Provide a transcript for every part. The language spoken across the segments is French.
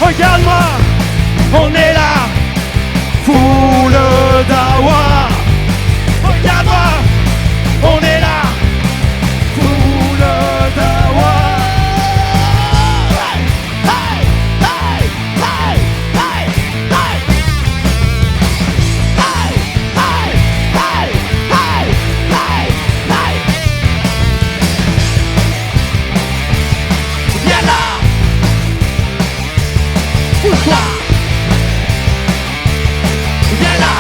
Regarde-moi, on est là, full d'awa. Regarde-moi, on est là, full d'awa. Hey, hey, hey, hey, hey. Hey, hey, hey, hey, hey, hey. Viens là, pousse-toi. Viens là.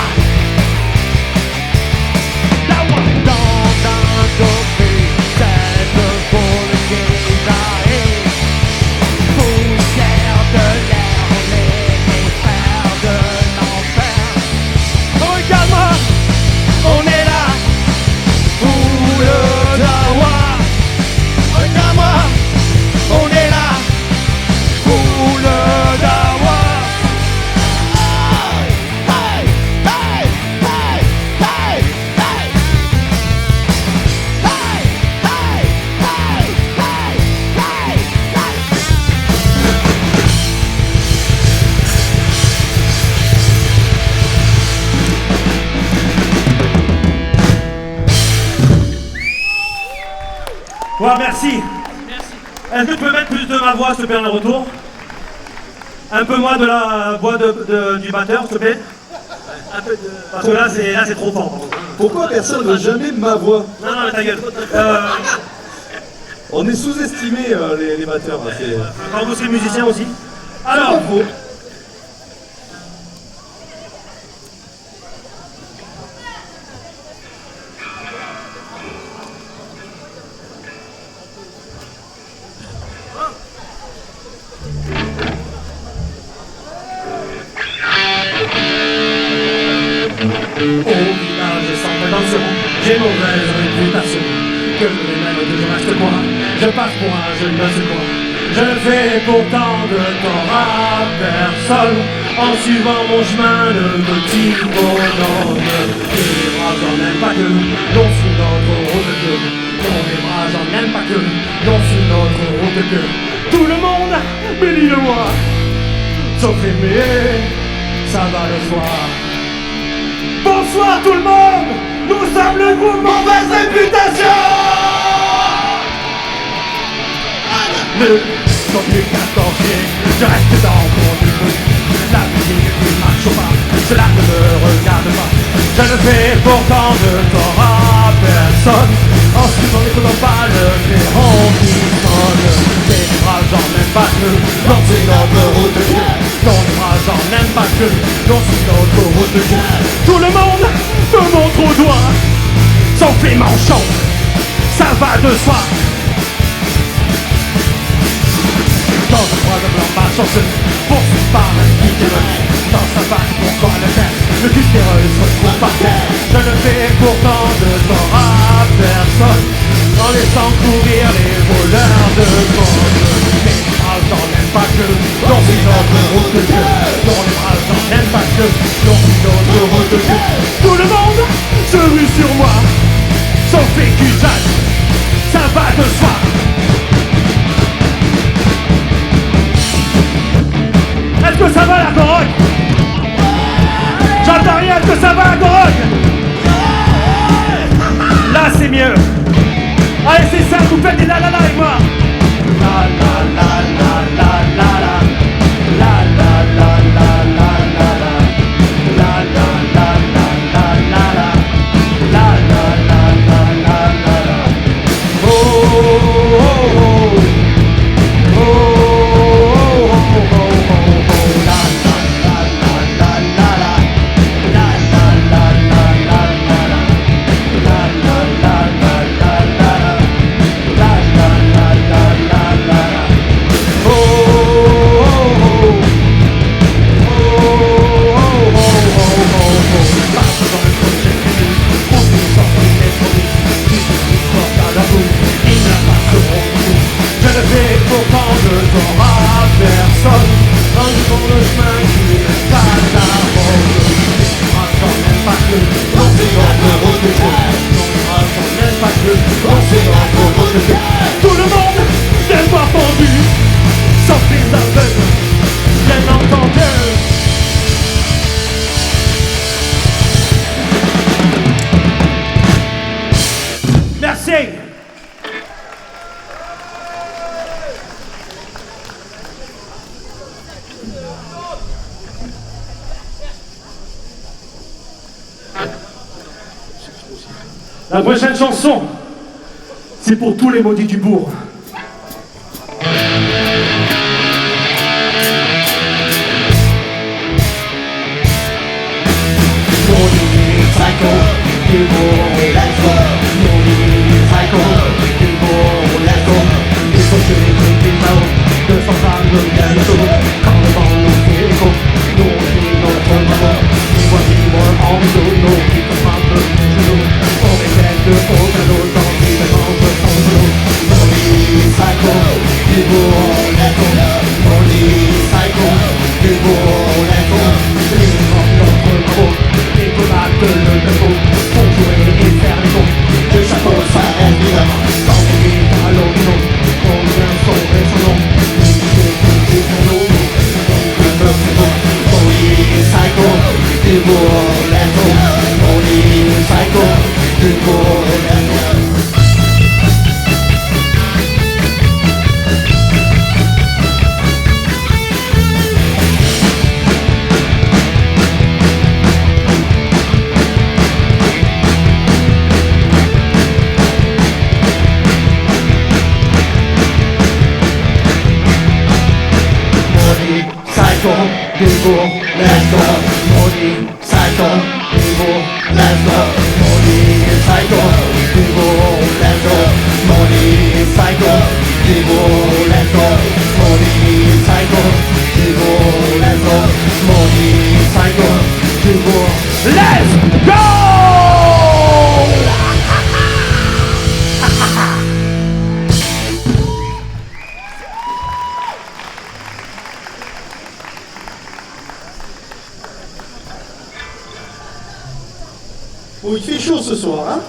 Ouais, merci. Est-ce que tu peux mettre plus de ma voix, s'il te plaît, en retour? Un peu moins de la voix du batteur, s'il te plaît. Un peu de... Parce que là, c'est trop fort. Pourquoi personne ne veut jamais ma voix? Non, non, mais ta gueule. On est sous-estimés, les batteurs. Là, Quand vous serez musicien aussi. Alors, Alors, au village sans prétention, j'ai mauvaise réputation. Que je les mêmes que je reste moi, je passe pour un jeune de ce coin. Je ne fais pourtant de tort à personne, en suivant mon chemin de petit bonhomme. Les bras j'en aime pas que, non sur notre route que. Non, les bras j'en aime pas que, non sur notre route que. Tout le monde bénit de moi, sauf aimer, ça va le soir. Bonsoir tout le monde, nous sommes le groupe Mauvaise Réputation. Ne sont plus qu'un torché, je reste dans mon début. La musique ne marche pas, cela ne me regarde pas. Je ne fais pourtant de tort à personne, en suivant les chronopales, les ronds qui sonnent. Les bras j'en aime pas que, dans une autre route de Dieu. Non, les bras j'en aime pas que, dans une autre route de Dieu. Tout le monde me montre au doigt, sauf les manchons, ça va de soi. Dans un croix de blanc malchanceux, poursuivi par un guitare. Dans sa vague, pourquoi le faire? Le custéreux se retrouve par terre. Je ne fais pourtant de tort à personne, en laissant courir les voleurs de pommes. Les bras j'en aime pas que, dans une autre route de Dieu. Dans les bras j'en aime pas que, dans une autre route de Dieu. Tout le monde se rue sur moi, sauf les cusages, ça va de soi. Est-ce que ça va la Gorogne? J'entends rien, est-ce que ça va la Gorogne? Là c'est mieux. Allez c'est ça, vous faites des la la la avec moi. La la la la la la la. La la la la la la la. La la la la la la la. La la la la la la la. Oh oh oh oh. Oh oh oh. La La prochaine chanson, c'est pour tous les maudits du bourg. Psycho, du bourg, let's go. Maudit psycho, du bourg, let's go. Il faut que les trucs des chaos, 200 femmes de bientôt. Quand le vent nous fait écho, nous on finit notre bravo. Nous voit vivre en réseau, nos qui te frappent le genou. On est tête de haut à l'eau, dans les manches sans genou. Maudit psycho, du bourg, let's go. Maudit psycho, du bourg, let's go. C'est notre bravo. Les tomates, le tempo, pour jouer et faire les bons. Le chapeau, ça reste évidemment. Quand on est à l'horizon, on vient sauver son nom. C'est son nom, Maudit psycho, du bourg, let's go. Maudit psycho, du bourg, let's go. Du bourg, let's go. Maudit psycho, du bourg, let's go. Maudit psycho, du bourg, let's go. Maudit psycho, du bourg, let's go. Maudit psycho, du bourg, let's go. Maudit psycho, du bourg, let's go. Oh, il fait chaud ce soir, hein?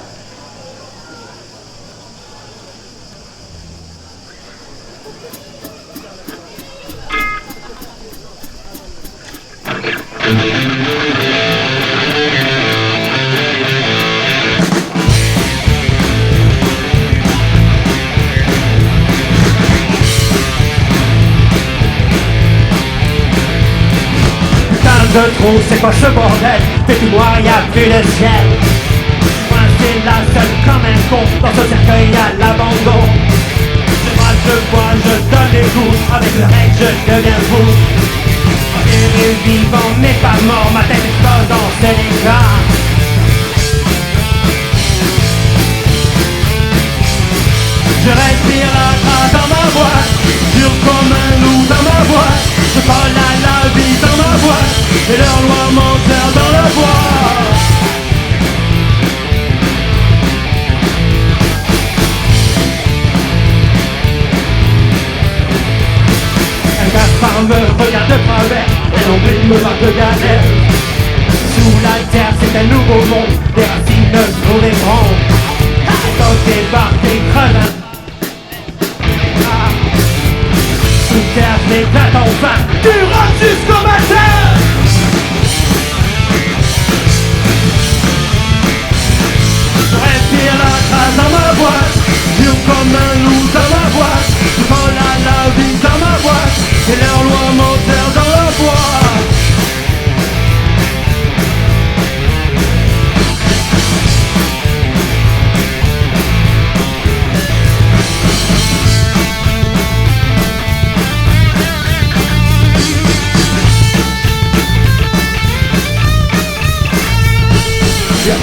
De trou, c'est quoi ce bordel? Fais-tu-moi, y'a plus de ciel. Moi c'est la seule comme un con. Dans ce cercueil y'a l'abandon. Moi je bois, je donne des coups. Avec le règne je deviens fou. Et vivant mais pas mort. Ma tête explose dans cet écart. Je respire la grâce dans ma boîte. Dur comme un loup dans ma boîte. Je colle à la vie dans ma boîte. Et leur loi m'enterre dans le bois. Un gaspard me regarde de travers. Un nombril me va de galère. Sous la terre c'est un nouveau monde. Des racines nous les branches. Côté barres des grenades. Sous terre m'éclate enfin. Tu rentres jusqu'au matin. Je respire la trace dans ma boîte. Dur comme un loup dans ma boîte. Je prends la vie dans ma boîte. Et leur loi m'enterre dans le bois.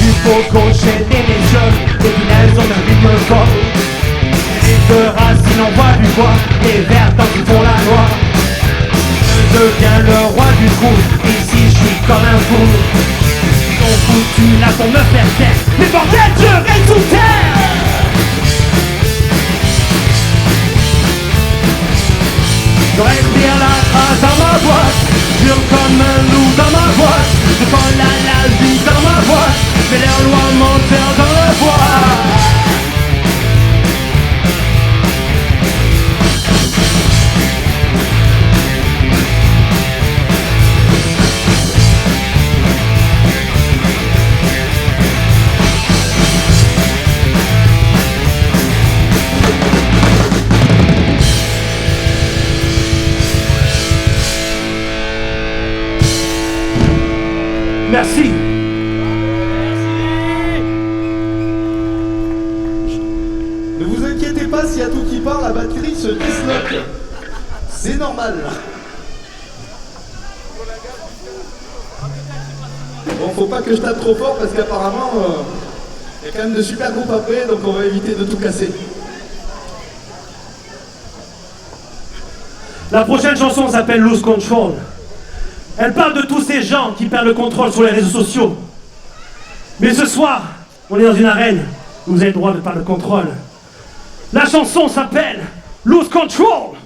Du faux crochet des jeunes, des punaises ont un rythme fort. Les deux racines envoient du bois, les vers tant qu'ils font la loi. Je deviens le roi du trou, ici je suis comme un fou. Ils ont foutu là pour me faire taire, mais bordel je reste sous terre. Je respire la trace dans ma boîte, dur comme un loup dans ma boîte. Je colle à la vie dans ma boîte, mais leur loi m'enterre dans le bois. Merci. a tout qui part, la batterie se disloque. C'est normal. Bon, faut pas que je tape trop fort parce qu'apparemment, il y a quand même de super groupes après, donc on va éviter de tout casser. La prochaine chanson s'appelle Lose Control. Elle parle de tous ces gens qui perdent le contrôle sur les réseaux sociaux. Mais ce soir, on est dans une arène où vous avez le droit de perdre le contrôle. La chanson s'appelle Lose Control.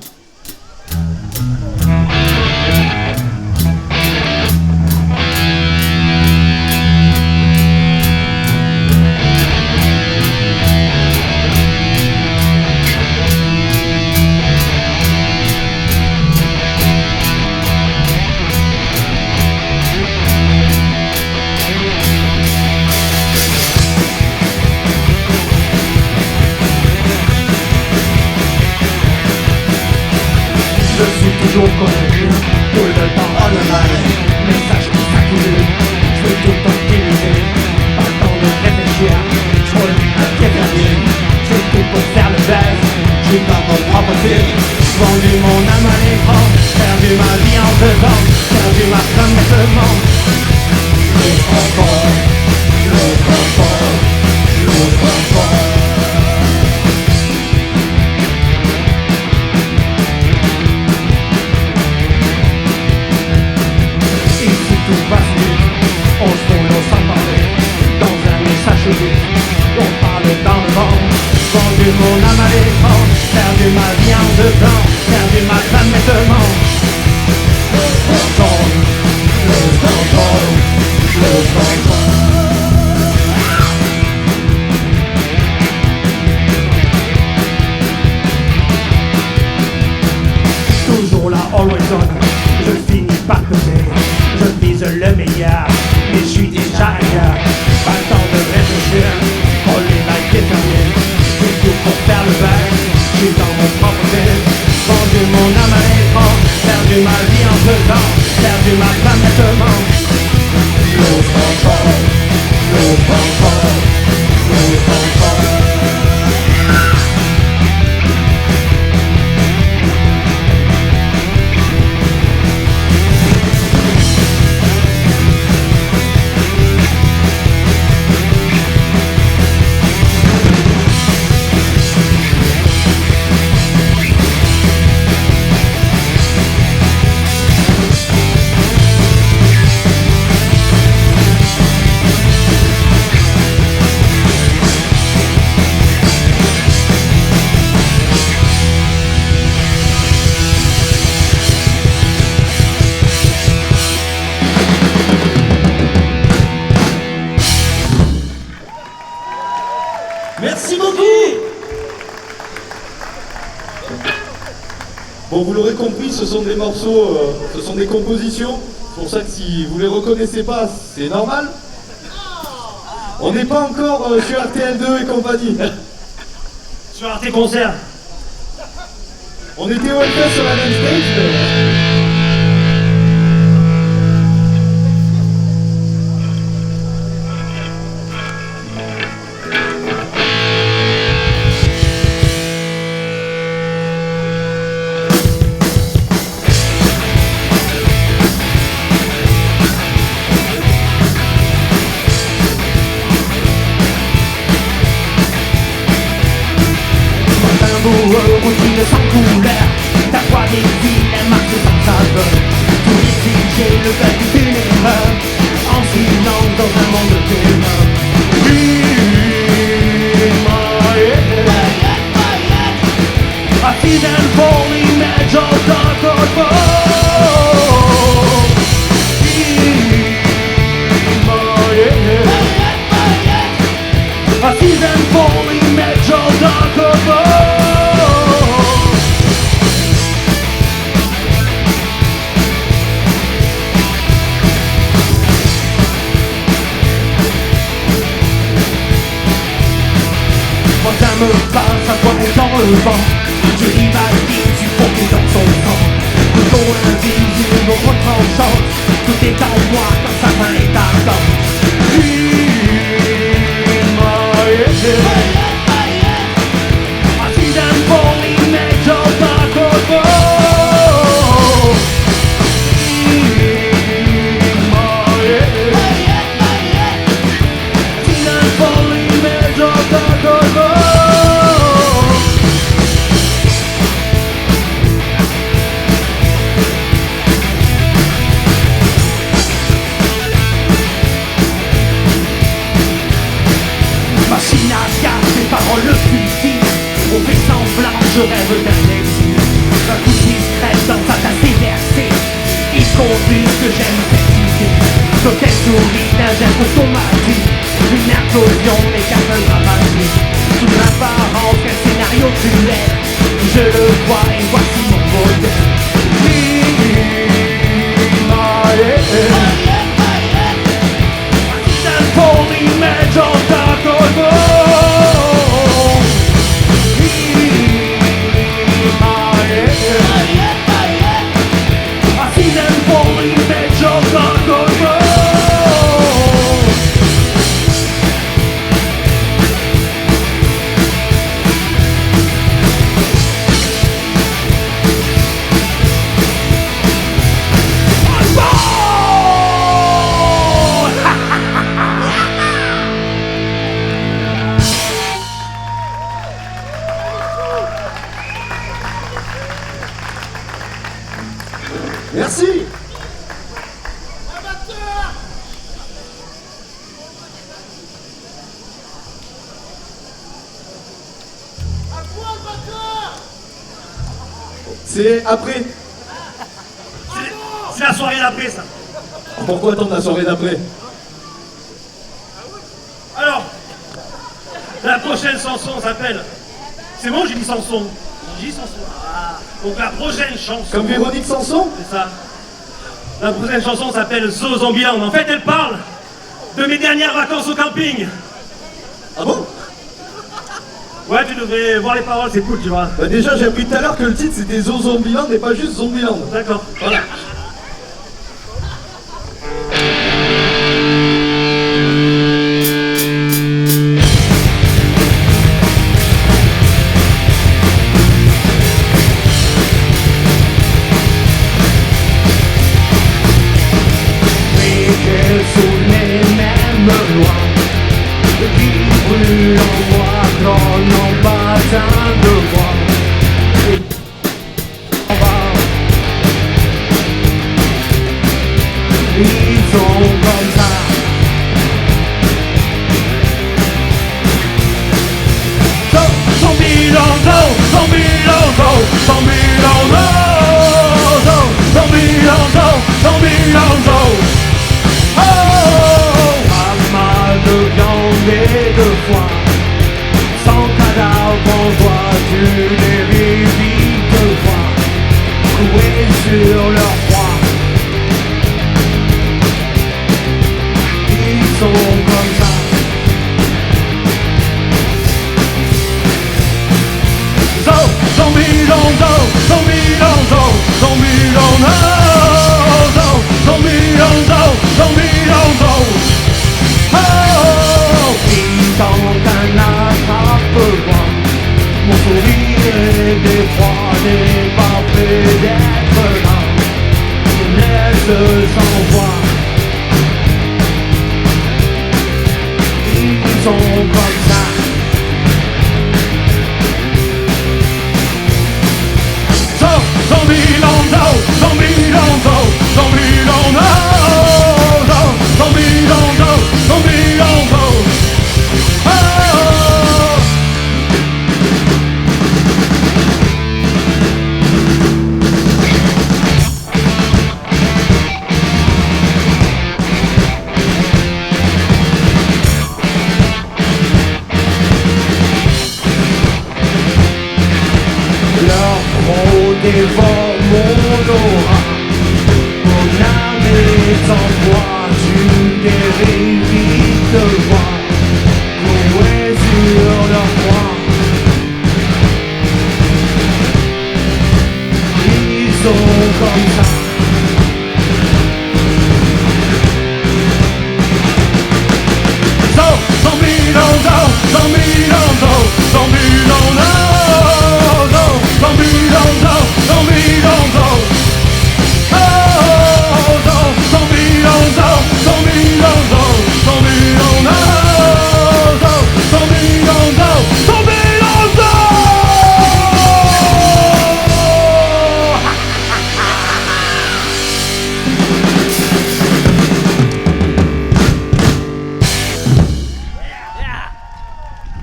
Je suis toujours connu, tout le temps online. Message qui s'accumule, je veux tout le temps éliminer. Pas le temps de réfléchir, je roule un pied fermier. J'ai tout pour faire le buzz, je suis dans mon propre film. Vendu mon âme à l'écran, perdu ma vie en dedans, perdu ma femme bêtement. Le contrôle, le contrôle, le contrôle. On se roule sans parler, dans un message vide, on parle dans le vent. Vendu mon âme à l'écran, perdu ma vie en dedans, perdu ma femme bêtement. Le contrôle, le contrôle, le contrôle. Toujours là, always on, je finis par peser. Je vise le meilleur, mais je suis déjà ailleurs. Pas le temps de réfléchir, on les va déterminer. J'ai tout pour faire le bain, je suis dans mon propre film. Vendu mon âme à l'écran, perdu ma vie en dedans, perdu ma femme bêtement. Lose control, lose control, lose control. Merci beaucoup. Bon, vous l'aurez compris, ce sont des morceaux, ce sont des compositions. C'est pour ça que si vous les reconnaissez pas, c'est normal. On n'est pas encore sur RTL2 et compagnie. Sur Arte Concert. On était au FS sur la même stage, mais... Routine sans couleur, ta voix des villes, elle marche sans saveur. Tous les clichés, le fait d'une erreur, en silence dans un monde d'humains. In my head, I see them falling edge of dark or fall. In my head, I see them falling edge of dark or fall. Me passe à quoi dans le vent. Je rivalise, tu fonds dans son sang. Couteau invisible, retranchant. Tout est en moi quand sa main est ardente. In my head, I see them fall. je rêve d'un exil, un coup de discrète dans sa tasse déversée. Il conduit que j'aime cette idée, quand elle sourit d'un geste automatique. Une implosion n'est qu'un seul dramatique. Sous l'apparence qu'un scénario cruel, je le vois et voici mon modèle. Full image of dark I see them full image of dark. Merci. C'est après. C'est la soirée d'après ça. Pourquoi attendre la soirée d'après? Alors, la prochaine chanson s'appelle... C'est bon, j'ai dit Sanson. J'ai dit Sanson. Ah. Donc la prochaine chanson... Comme Véronique Sanson? C'est ça. La prochaine chanson s'appelle Zo Zombieland. En fait, elle parle de mes dernières vacances au camping. Ah bon? Ouais, tu devrais voir les paroles, c'est cool, tu vois. Bah déjà, j'ai appris tout à l'heure que le titre c'était Zo Zombieland et pas juste Zombieland. D'accord. Voilà.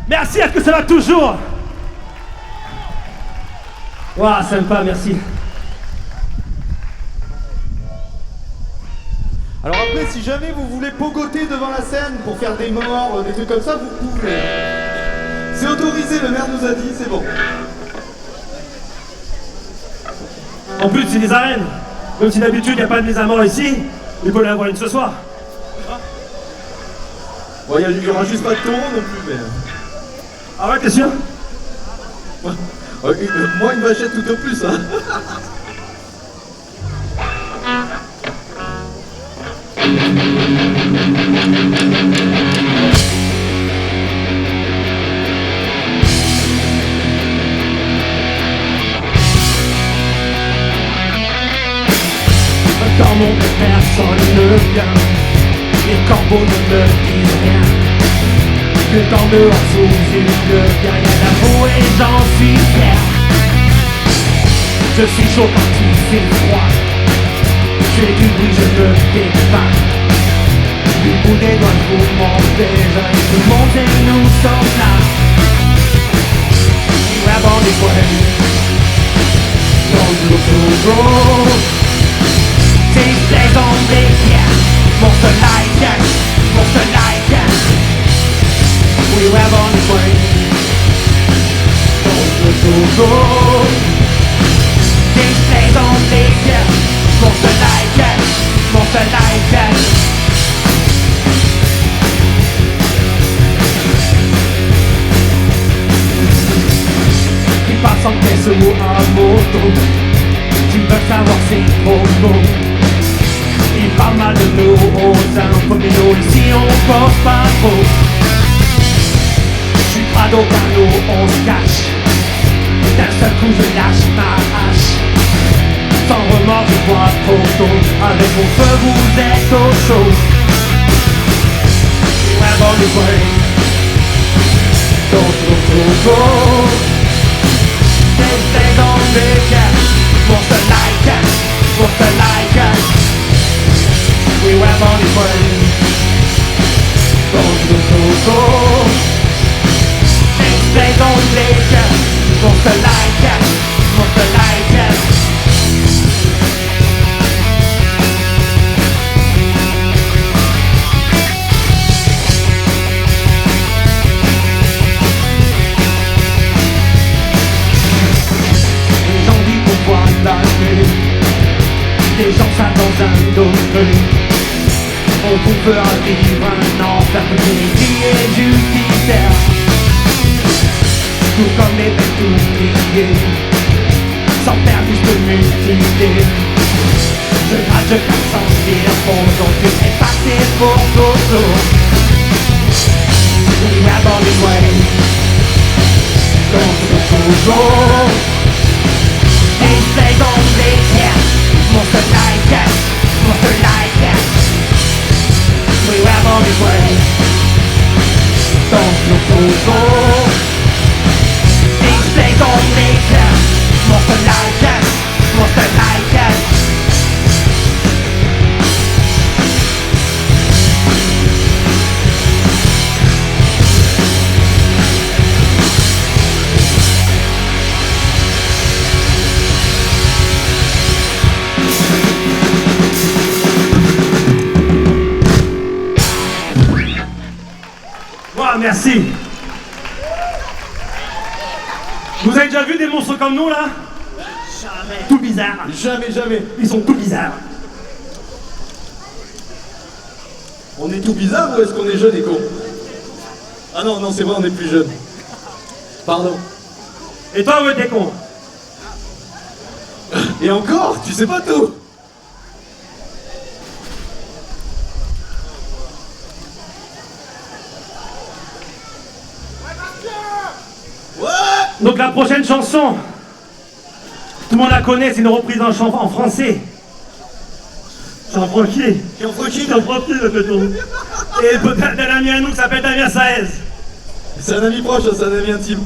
Merci, est-ce que ça va toujours? Ouah, sympa, merci. Alors après, si jamais vous voulez pogoter devant la scène pour faire des morts, des trucs comme ça, vous pouvez. C'est autorisé, le maire nous a dit, c'est bon. En plus, c'est des arènes. Même si d'habitude, il n'y a pas de mise à mort ici, il peut y en avoir une ce soir. Bon, il y aura juste pas de taureau non plus, mais... Ah ouais, t'es sûr? Moi, une vachette tout au plus, hein. Dans mon monde, personne ne vient. Les corbeaux ne me disent rien. Que quand dehors sous une lumière, y'a de la boue et j'en suis fier. Je suis chaud quand il fait froid. Je fais du bruit, je ne fais pas. Du bout des doigts, vous m'empêchez. Tout le monde et nous sommes là. Grab on the way. Don't look so wrong. These days on the yeah. Monster like that, monster like that. We grab on the way. Don't look so wrong. These days on the yeah. Monster like that, monster like that. Qui passe en caisse ou à moto. Tu veux savoir c'est trop beau. Il parle mal de nous aux improvisos. Ici on pose pas trop. J'suis crado par nous on se cache. D'un seul coup je lâche ma hache. Sans remords je vois trop tôt. Avec mon feu vous êtes au chaud. Grab on the way. Don't look so cold. Stay on the gas. Monster like that, monster like that. We grab on the way. Don't look so cold. Stay on the gas. Monster like that, monster like that. Les gens savent dans un domaine. On pouvera vivre un enfer pour et judiciaire. Tout comme les bêtes oubliées. Sans faire juste multiplier. Je gratte, je casse sans dire bonjour. Tu es passé pour toujours. We grab on the way. Don't look toujours. These days on the yeah. Monster like that, monster like that. We grab on the way. Don't look over. These days on the yeah. Monster like that, monster like that. Merci. Vous avez déjà vu des monstres comme nous là? Jamais. Tout bizarre. Jamais, jamais. Ils sont tout bizarres. On est tout bizarre ou est-ce qu'on est jeune et con? Ah non, non, c'est vrai, on est plus jeune. Pardon. Et toi, ouais, t'es con. Et encore, tu sais pas tout. Donc la prochaine chanson, tout le monde la connaît, c'est une reprise en français. J'en profite. J'en profite le peloton. Et peut-être d'un ami à nous qui s'appelle Damien Saez. C'est un ami proche, c'est un ami intime.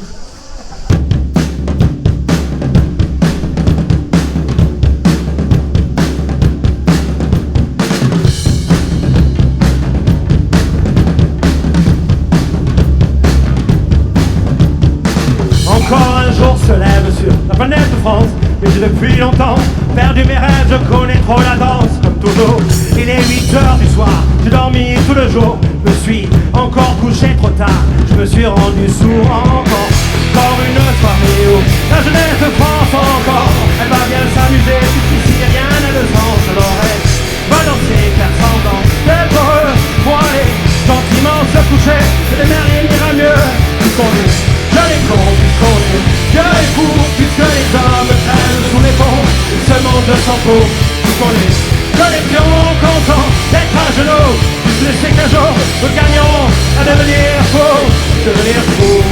Encore un jour se lève sur la planète de France. J'ai depuis longtemps perdu mes rêves, je connais trop la danse. Comme toujours, il est 8h du soir, j'ai dormi tout le jour. Je me suis encore couché trop tard, je me suis rendu sourd encore. Encore une soirée où la jeunesse de France encore. Elle va bien s'amuser, ici rien n'a de sens. Alors elle va danser, faire semblant d'être heureux. Pour aller gentiment se coucher, et demain rien n'ira mieux. Puisqu'on est jeunes et cons, puisqu'on est vieux et fous, puisque les hommes traînent sous les ponts. Ce monde s'en fout, puisqu'on est jeunes et pions, contents d'être à genoux. Puisque je sais qu'un jour nous gagnerons à devenir fous. Devenir fous,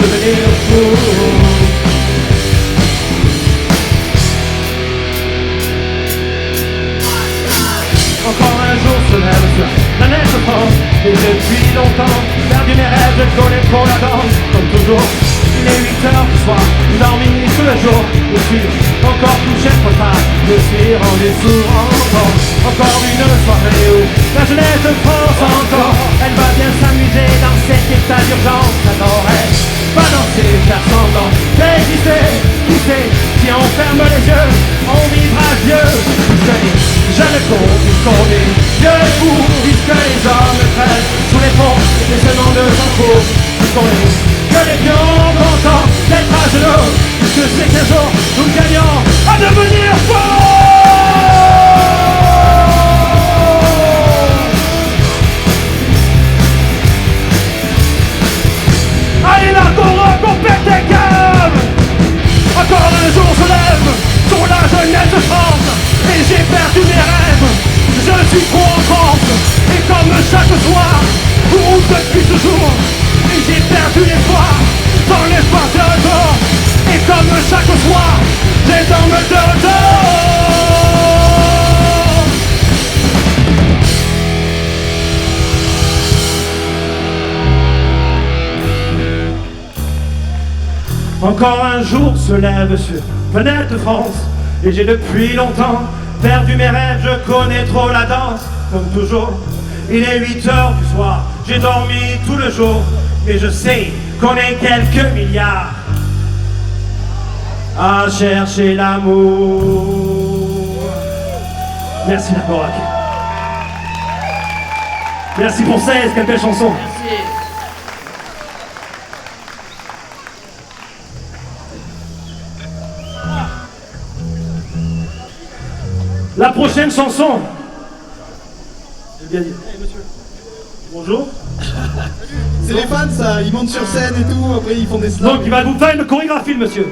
devenir fous. Encore un jour se lève sur la neige de France. Et depuis longtemps, perdu mes rêves, je connais trop la danse. Comme toujours, il est 8h du soir, j'ai dormi tout le jour. Je suis encore couché trop tard, je suis rendu sourd encore. Encore une soirée où la jeunesse de France encore. Elle va bien s'amuser dans cet état d'urgence. Alors elle va danser, faire semblant d'exister. Qui sait, si on ferme les yeux, on vivra vieux. Jeunes cons, puisqu'on est vieux et fous, puisque les hommes traînent sous les ponts, et ce monde s'en fout. Puisqu'on est vieux et pions, contents d'être à genoux, puisque c'est qu'un jour nous gagnons à devenir fous. Allez là, qu'on rock, on pète des câbles. Encore un jour se lève sur la jeunesse de France. Et j'ai perdu mes rêves, je suis trop en France. Et comme chaque soir, pour depuis toujours. Et j'ai perdu l'espoir, sans l'espoir de retour. Et comme chaque soir, j'ai dormi de retour. Encore un jour se lève sur Fenêtre de France. Et j'ai depuis longtemps perdu mes rêves, je connais trop la danse. Comme toujours, il est 8h du soir, j'ai dormi tout le jour. Mais je sais qu'on est quelques milliards à chercher l'amour. Merci la Borac. Merci pour 16, quelle belle chanson. Merci. La prochaine chanson. J'ai bien dit. Bonjour. C'est les fans ça, ils montent sur scène et tout, après ils font des slams. Donc il va vous faire une chorégraphie, le monsieur.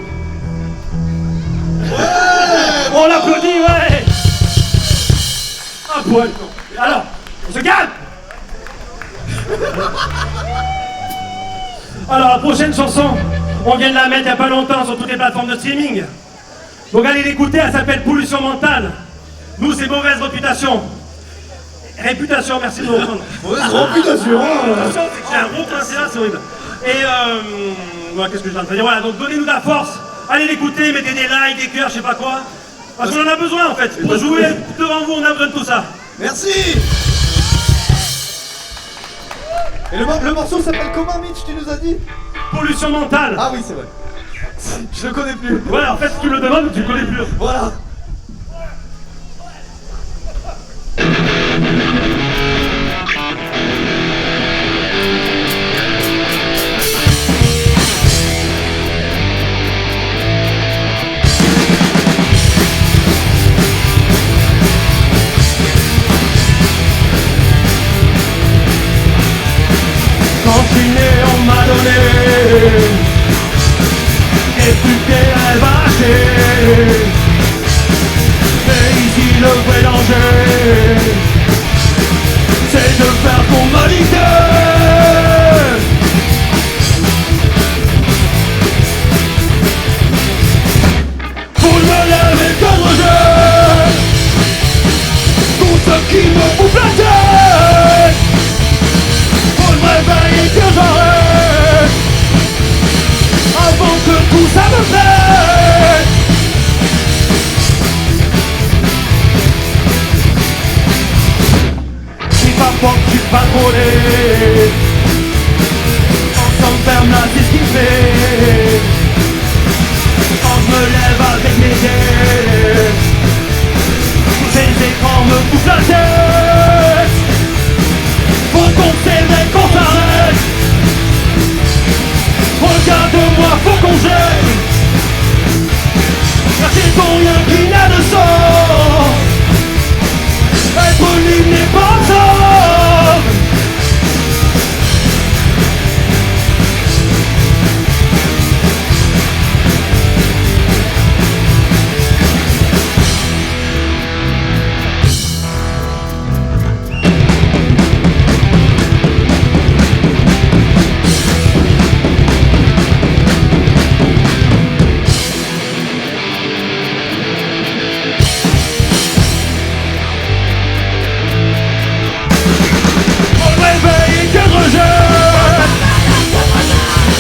On l'applaudit, ouais. Un poil. Alors, on se calme. Alors la prochaine chanson, on vient de la mettre il n'y a pas longtemps sur toutes les plateformes de streaming. Donc allez l'écouter, elle s'appelle Pollution Mentale. Nous, c'est mauvaise réputation. Réputation, merci de me reprendre. Mauvaise réputation. J'ai un gros pincé là, c'est horrible. Et ouais, qu'est-ce que je viens de dire? Voilà, donc donnez-nous de la force. Allez l'écouter, mettez des likes, des cœurs, je sais pas quoi. Parce qu'on en a besoin en fait. Pour jouer devant vous, on a besoin de tout ça. Merci. Et le morceau s'appelle comment, Mitch, tu nous as dit? Pollution mentale. Ah oui, c'est vrai. Je le connais plus. Ouais, en fait, si tu le demandes, tu le connais plus. Voilà. Quand je suis né, on m'a donné et plus qu'elle va acheter. Et ici le vrai danger, c'est de faire formalité. Pour me lever comme je, tout ce qui me fout la tête. Faut me réveiller que j'arrête avant que tout ça me plaise. Si parfois je suis pas volé, on s'enferme là, c'est ce qu'il fait. la tête. Faut qu'on s'éveille, qu'on s'arrête. Regarde-moi, faut qu'on gêne. Car c'est pour rien qu'il n'a de sang. Être libre n'est pas tort.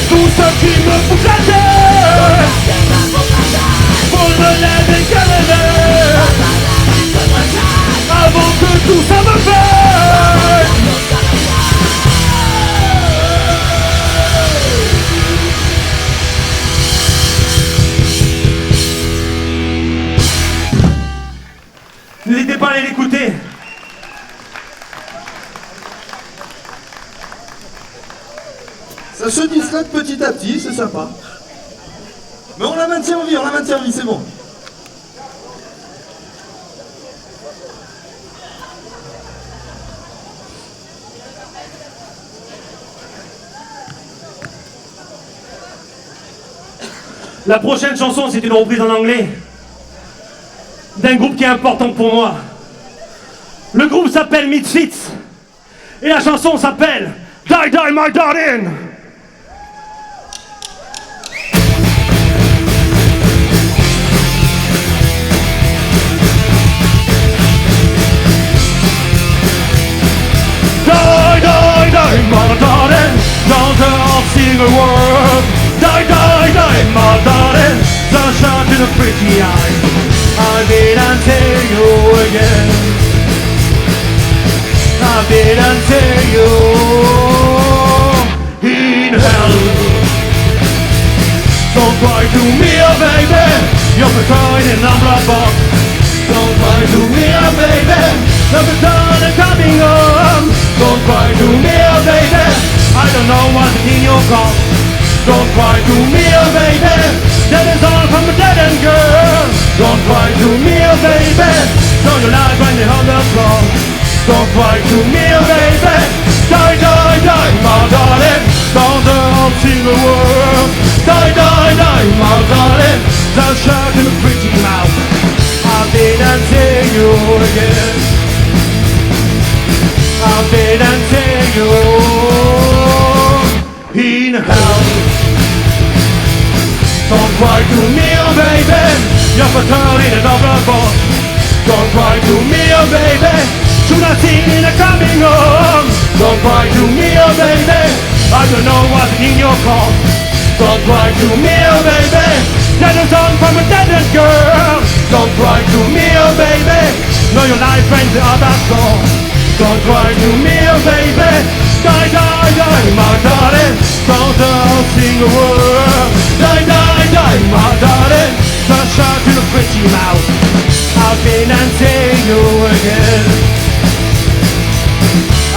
Tout ce qui me fout la tête. Faut me lever que le lève. Avant que tout ça me pète. N'hésitez pas à aller l'écouter. Ça se dislate petit à petit, c'est sympa. Mais on la maintient en vie, c'est bon. La prochaine chanson, c'est une reprise en anglais d'un groupe qui est important pour moi. Le groupe s'appelle Misfits et la chanson s'appelle Die Die My Darling. Die, die, die, my darling, don't all sing a word. Die, die, die, my darling, sunshine to the pretty eyes. I didn't tell you again. I didn't tell you in hell. Don't cry to me, oh baby, you're crying in number box. Don't cry to me, oh baby, you're done and coming home. Don't cry to me, oh baby, I don't know what's in your cup. Don't cry to me, oh baby, that is all from a dead end girl. Don't cry to me, oh baby, show your life when you're on the floor. Don't cry to me, oh baby, die, die, die, my darling, don't all sing a word. Die, die, die, my darling, just shut in a pretty mouth. I didn't tell you again. I didn't tell you in hell. Don't cry to me, oh baby, you're for turning a double box. Don't cry to me, oh baby, should I seen in a coming home. Don't cry to me, oh baby, I don't know what's in your cup. Don't cry to me, oh baby, that is on from a dead girl. Don't cry to me, oh baby, know your life and the other soul. Don't cry to me, oh baby, die, die, die, my darling, don't sing a word. Die, die, die, my darling, just shout to the pretty mouth. I've been and say you again.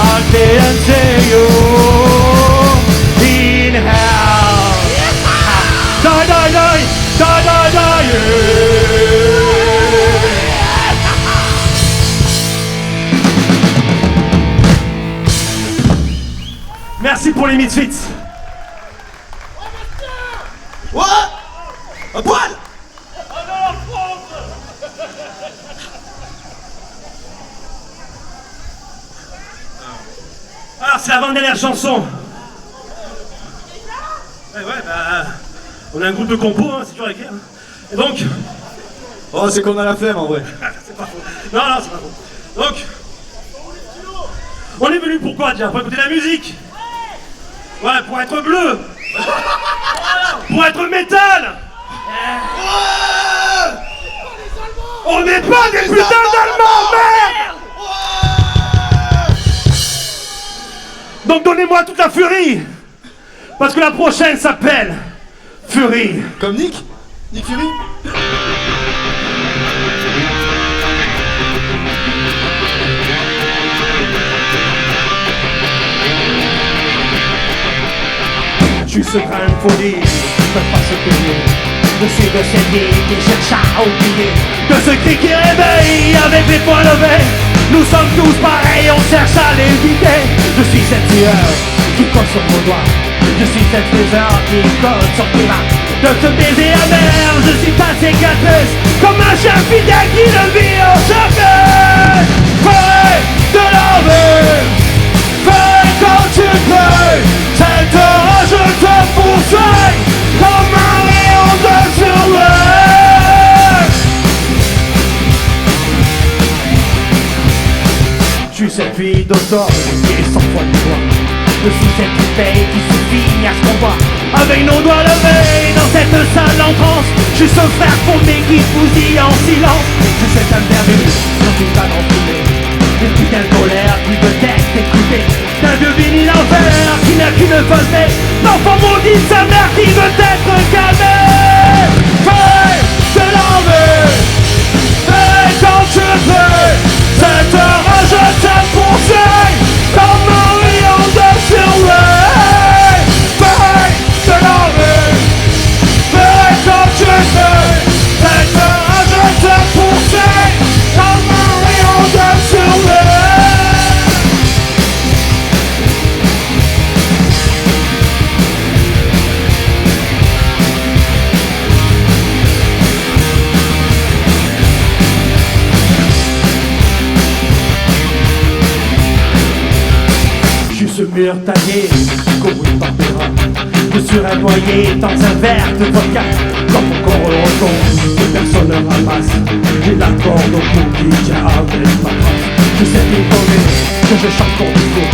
I've been and say you in hell. Die, die, die, die, die, die, yeah. Merci pour les Misfits. What? Un poil? Alors c'est l'avant-dernière chanson. Ouais, bah... On a un groupe de compos, hein, c'est dur à écrire. Et donc... Oh, c'est qu'on a la flemme en vrai. C'est pas faux. Non, c'est pas faux. Donc... On est venu pourquoi déjà? Pour écouter la musique. Ouais, pour être bleu. Pour être métal. On n'est pas des putains d'Allemands, merde. Donc donnez-moi toute la furie. Parce que la prochaine s'appelle Fury. Comme Nick Fury. Je suis ce grain de folie, je peux pas se payer. Je suis de ces vies qui cherchent à oublier. De ce cri qui réveille avec les poings levés. Nous sommes tous pareils, on cherche à l'éviter. Je suis cette sueur qui colle sur mon doigt. Je suis cette fraîcheur qui colle sur tes mains. De ce baiser amer, je suis ta cicatrice. Comme un chien fidèle qui le vit en chacun. Fais de la vie, fais quand tu peux. Cette rage te poursuit comme un rayon de soleil. Je suis cette fille d'automne qui est sans foi de toi. Je suis cette bouteille qui suffit à ce qu'on voit. Avec nos doigts levés dans cette salle d'entrance. Je suis ce frère paumé qui bousille en silence. Je suis cette âme perdue dans une balle enfumée. Une putain de colère qui veut être écoutée. D'un vieux vinyle en verre qui n'a qu'une fausse. L'enfant maudit de sa mère qui veut être calmé. Fais de l'envie, fais quand tu veux. Cette rage te poursuit comme un rayon de soleil. Fais de l'envie, fais quand tu veux. Cette rage te poursuit comme un rayon de soleil. Ce mur taillé, couru par des rats. Je serai noyé dans un verre de vodka. Quand mon corps le retombe, que personne ne ramasse. J'ai la corde au cou qui tient avec ma trace. Je sais décoller, que je chante pour du coup.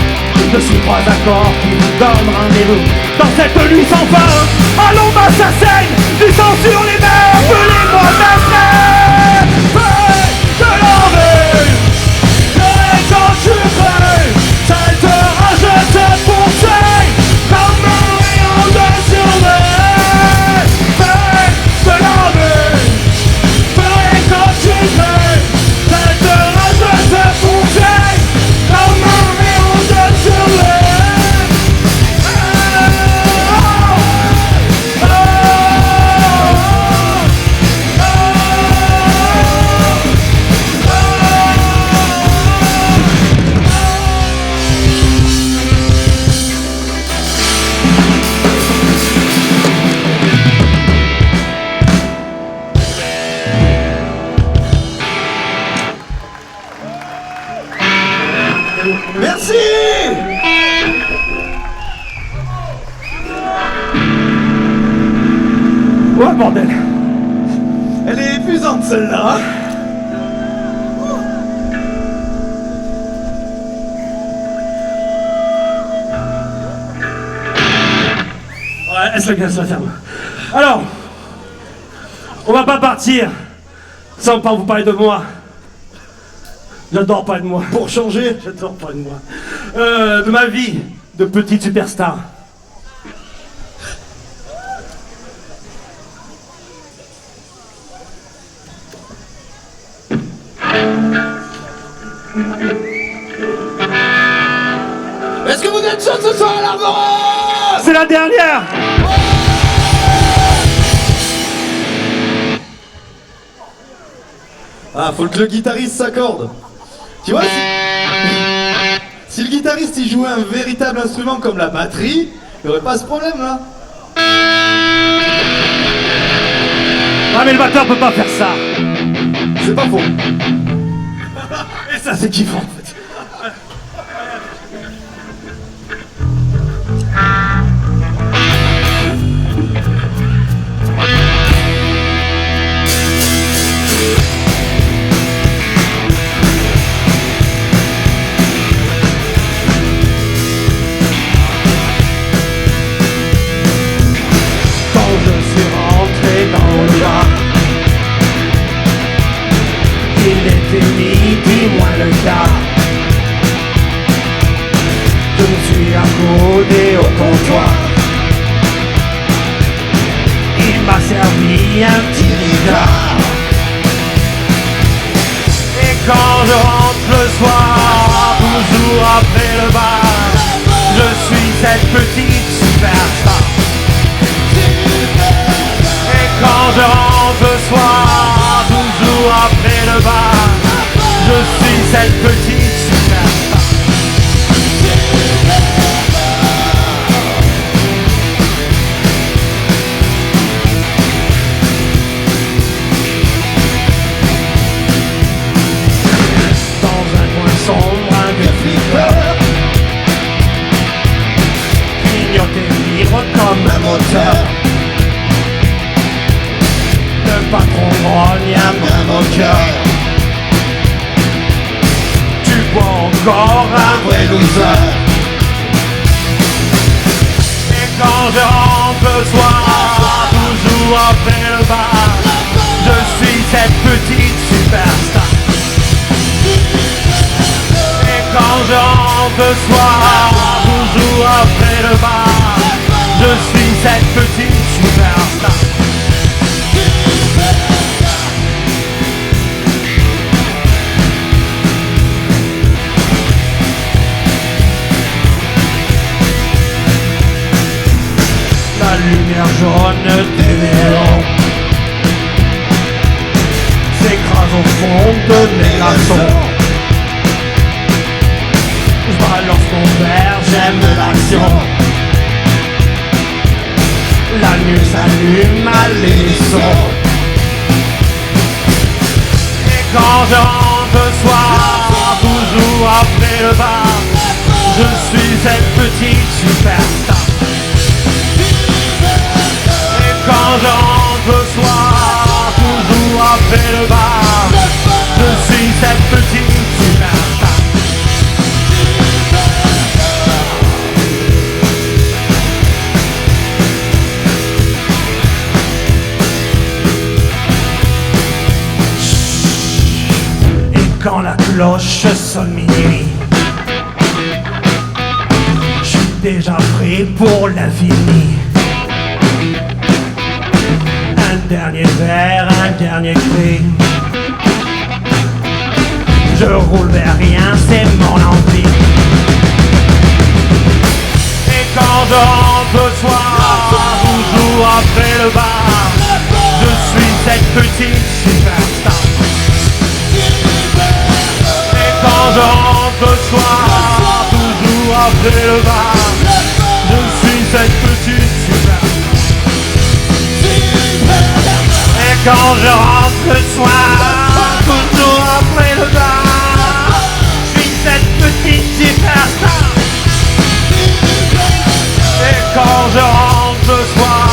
Je suis trois accords qui nous donnent rendez-vous. Dans cette nuit sans fin, allons m'assassine. Du sang sur les mains, appelez-moi maître. Fais de l'envie, fais quand tu veux. Cette rage te poursuit comme un rayon de soleil. Fais de l'envie, fais quand tu veux. Cette rage te poursuit comme un rayon de soleil. Merci. Ouais, bordel. Elle est épuisante celle-là. Ouais, elle se la ferme. Alors, on va pas partir sans pas vous parler de moi. J'adore parler de moi. Pour changer. J'adore parler de moi. De ma vie de petite superstar. Est-ce que vous êtes chaud ce soir à l'Arboreuse? C'est la dernière. Ah, faut que le guitariste s'accorde. Tu vois, si le guitariste il jouait un véritable instrument comme la batterie, il n'y aurait pas ce problème là. Ah mais le batteur peut pas faire ça. C'est pas faux. Et ça c'est kiffant en fait. Je me suis accoudé au comptoir. Il m'a servi un petit regard. Et quand je rentre le soir, toujours après le bar, je suis cette petite superstar. cette petite superstar. Dans un coin sombre, un vieux flipper clignote et vibre comme un moteur. Le patron grogne un bien au cœur. Tu vois encore un vrai loser. Et quand je rentre le soir, toujours après le bar, je suis cette petite superstar. Et quand je rentre le soir, toujours après le bar, je suis cette petite superstar. La lumière jaune des néons s'écrase au fond de mes glaçons. Je balance mon verre, j'aime l'action. La nuit s'allume à l'unisson. Et quand je rentre le soir, toujours après le bar, je suis cette petite superstar. Et quand je rentre le soir, toujours après le bar, je suis cette petite superstar. Quand la cloche sonne minuit, je suis déjà prêt pour l'infini. Un dernier verre, un dernier cri. Je roule vers rien, c'est mon envie. Et quand je rentre le soir, toujours après le bar, je suis cette petite superstar. Quand je rentre le soir, toujours après le bar, je suis cette petite superstar. Et quand je rentre le soir, toujours après le bar, je suis cette petite superstar. Et quand je rentre le soir,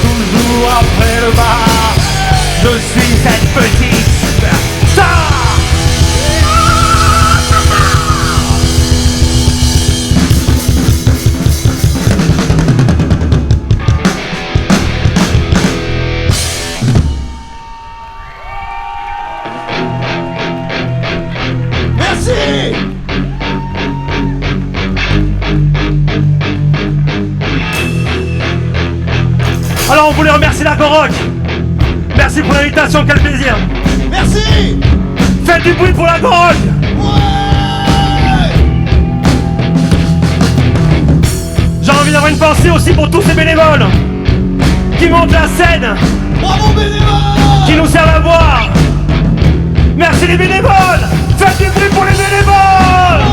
toujours après le bar, je suis cette petite superstar. Alors on voulait remercier la Goroc. Merci pour l'invitation, quel plaisir. Merci. Faites du bruit pour la Goroc. Ouais. J'ai envie d'avoir une pensée aussi pour tous ces bénévoles qui montent la scène, Bravo bénévoles. qui nous servent à boire. Merci les bénévoles. Faites du bruit pour les bénévoles.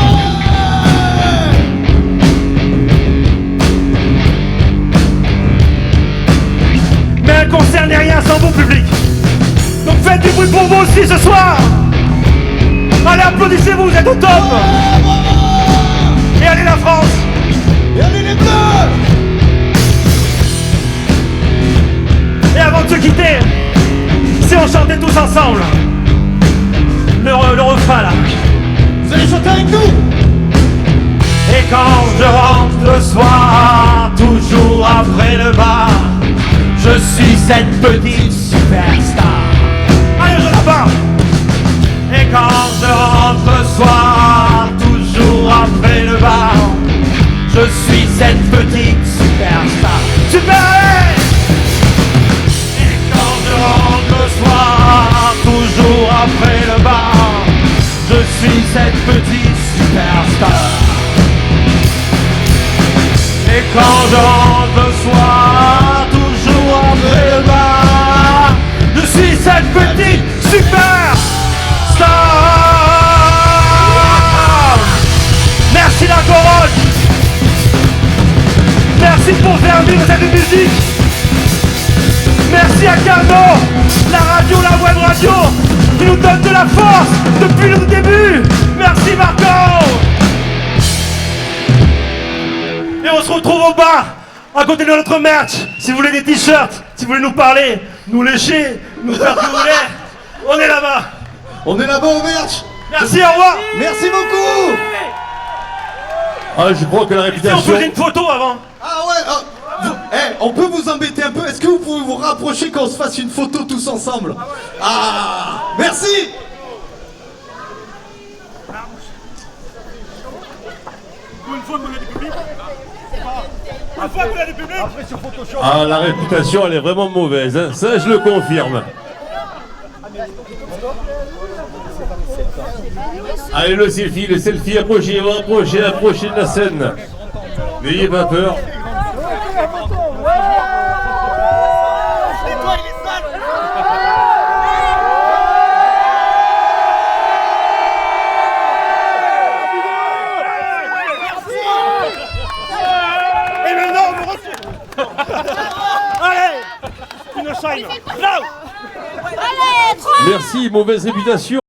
Mais un concert n'est rien sans vous public. Donc faites du bruit pour vous aussi ce soir. Allez, applaudissez-vous, vous êtes au top. Et allez la France. Et allez les bleus. Et avant de se quitter, si on chantait tous ensemble le refrain là. Vous allez chanter avec nous. Et quand je rentre le soir, toujours après le bar, je suis cette petite superstar. Allez, je la parle. Et quand je rentre le soir, toujours après le bar, je suis cette petite superstar. Super, allez. Et quand je rentre le soir, toujours après le bar, je suis cette petite superstar. Et quand je rentre le soir, toujours après le bar, je suis cette petite superstar. pour faire vivre cette musique. Merci à Carnot, la radio, la web radio, qui nous donne de la force depuis le début. Merci Marco. Et on se retrouve au bar, à côté de notre merch. Si vous voulez des t-shirts, si vous voulez nous parler, nous lécher, nous faire ce que vous voulez, on est là-bas. On est là-bas au merch. Merci, au revoir. Merci beaucoup. Ah, je crois que la Si on réputation... faisait une photo avant. Ah ouais, on peut vous embêter un peu. Est-ce que vous pouvez vous rapprocher qu'on se fasse une photo tous ensemble? Ah, merci. Ah, la réputation, elle est vraiment mauvaise, hein. Ça, je le confirme. Allez, le selfie, approchez de la scène. N'ayez pas peur. Et maintenant, on me retire. Allez, une shine. Là. Merci, mauvaise réputation.